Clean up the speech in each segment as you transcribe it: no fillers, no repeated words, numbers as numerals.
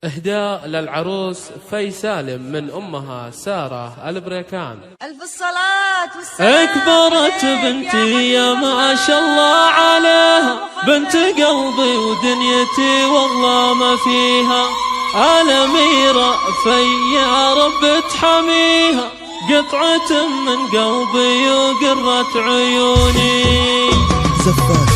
إهداء للعروس في سالم من أمها سارة البريكان. ألف الصلاة والسلام. أكبرت بنتي يا ما شاء الله عليها، بنت قلبي ودنيتي والله ما فيها، الأميرة في يا رب تحميها، قطعة من قلبي وقرة عيوني.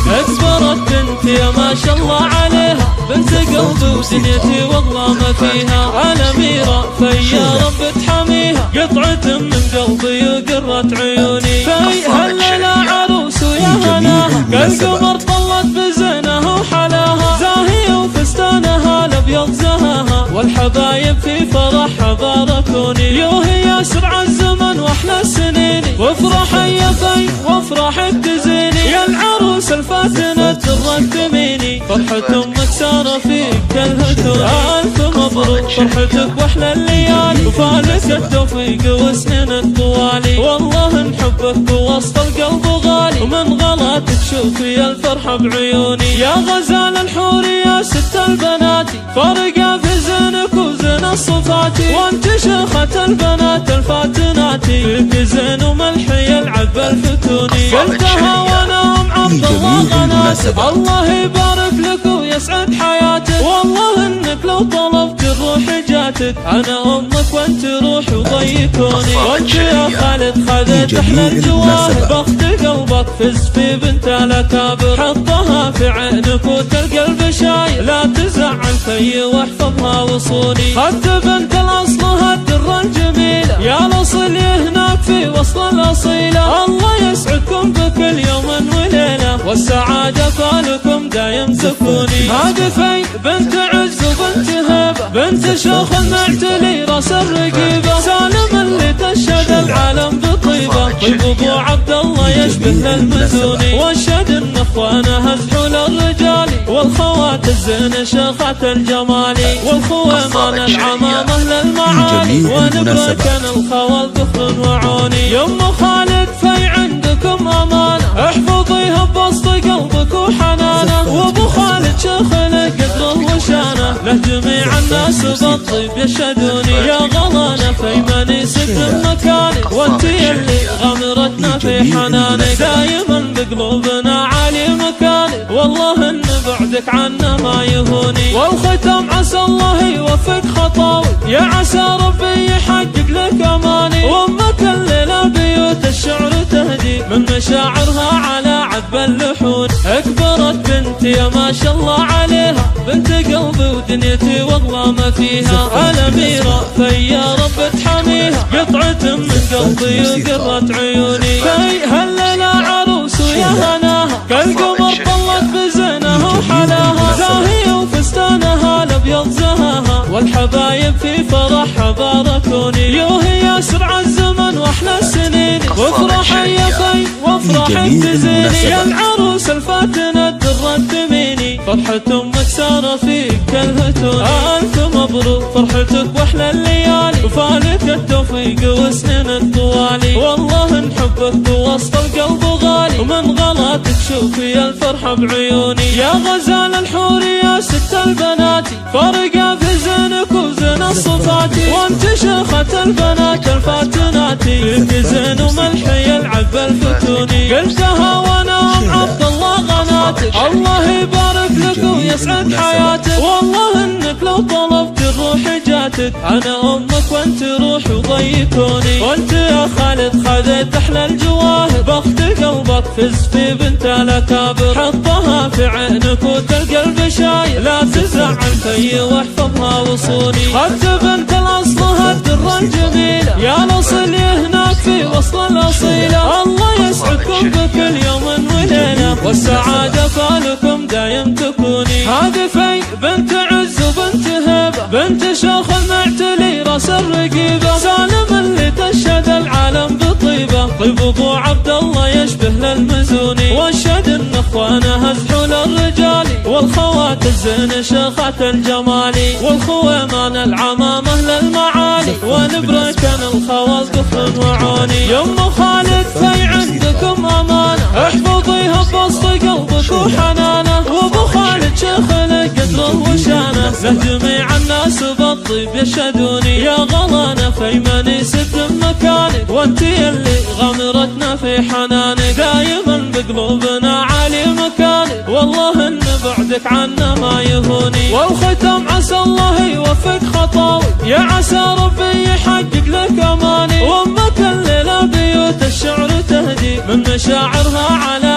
أكبرت بنتي يا ما شاء الله عليها، بنت قلبي ودنيتي والله ما فيها، الأميرة في يا رب تحميها، قطعة من قلبي وقرة عيوني. في هالليلة عروس ويا هناها، كالقمر طلت بزينها وحلاها، زاهية وفستانها الأبيض زهاها، والحبايب في فرحها باركوني. يوهي يسرع الزمن واحلى السنين، وافرح يا في وافرح بتزيني، يا العروس الفاتنة ترتميني، فرحة امك سارة فيك كالهتون. ألف مبروك فرحتك واحلى الليالي، وفالك التوفيق وسنين الطوالي، والله نحبك ووسط القلب غالي، ومن غلاتك شوفي الفرحة بعيوني. يا غزال الحور يا ست البنات، فارقة في زينك وزين الصفاتي، وانت شيخة البنات الفاتناتي، فيك زين وملح يلعب الفتوني. قلتها وانا ام عبد الله غناتك، الله يبارك لك ويسعد حياتك، والله انك لو طلبت الروح جاتك، انا امك وانت روح وضيكوني. وانت يا خالد خذيت احلى الجواهر، بخت قلبك فز في بنت الاكابر، حطها في عينك وتلقى البشاير، لا تزعل في واحفظها وصولي. خدت بنت الاصل هالدره الجميله، يا الاصل هناك في وصل الاصيله، الله يسعدكم بكل يوم وليله، والسعاده فالكم دايم تكوني. هذه في بنت عز وبنت هبه، بنت شيخ المعتلي راس الرقيبه، سالم اللي تشهد العالم بطيبه، طيب ابو عبد الله يشبه للمزوني. واشهد ان اخوانه هزحوا للرجال، والخوات الزين شيخات الجمالي، والخويمان العمامه للمعالي، ونبركن الخوال ذخر وعوني. يم خالد في عندكم امانه، احفظيها بوسط قلبك وحنانه، وابو خالد شيخ له قدره وشانه، له جميع الناس بالطيب يشهدوني. يا غلانه في من يسد مكانك، وانت يلي غمرتنا في حنانك، دايما بقلوبنا عالي مكانك، والله ان بعدك عنا ما يهوني. والختام عسى الله يوفق خطاوي، يا عسى ربي يحقق لك اماني، وامك الليله بيوت الشعر تهدي، من مشاعرها على عذب اللحون. اكبرت بنتي يا ما شاء الله عليها، بنت قلبي ودنيتي والله ما فيها، الاميره في يا رب تحميها، قطعه من قلبي وقرة عيوني. في هالليله عروس ويا هناها، كالقمر طلت بزينها وحلاها، زاهية وفستانها الابيض زهاها، والحبايب في فرحها باركوني. يوهي يسرع الزمن واحلى السنين، وافرح يا في وافرح بتزيني، يا العروس الفاتنة ترتميني، فرحة امك سارة فيك كالهتون. ألف مبروك فرحتك واحلى الليالي، وفالك التوفيق وسنين الطوالي، والله نحبك ووسط القلب غالي، ومن غلاتك شوفي الفرحة بعيوني. يا غزال الحور يا ست البنات، فارقة في زينك وزين الصفاتي، وانت شيخة البنات الفاتناتي، فيك زين وملح يلعب الفتوني. قلتها وانا ام عبد الله غناتك، الله يبارك لك ويسعد حياتك، والله انك لو طلبت الروح جاتك، انا امك وانت روح وضيكوني. وانت يا خالد خذيت احلى الجواهر، بخت قلبك فز في بنت الاكابر، حطها في عينك وتلقى البشاير، لا تزعل في واحفظها وصولي. خدت بنت الاصل هالدره الجميله، يا الاصل هناك في وصل الاصيله، الله يسعدكم بكل يوم وليله، والسعاده فالكم دايم تكوني. هذه في بنت عز وبنت هبه، بنت شيخ المعتلي راس الرقيبه، سالم اللي تشهد العالم بطيبه، طيب ابو عبد الله يشبه للمزوني. واشهد ان اخوانه هزحوا للرجال، والخوات الزين شيخات الجمالي، والخويمان العمامه للمعالي، ونبركن الخوال ذخر وعوني. يم خالد في عندكم امانه، احفظيها بوسط قلبك وحنانه، وابو خالد شيخ له قدره وشانه، له جميع الناس بالطيب يشهدوني. يا غلانا في من يسد مكانك، وانتي اللي غمرتنا في حنانك، دايما بقلوبنا عالي مكانك، والله ان بعدك عنا ما يهوني. والختام عسى الله يوفق خطاوي، يا عسى ربي يحقق لك اماني، وامك الليله بيوت الشعر تهدي من مشاعرها على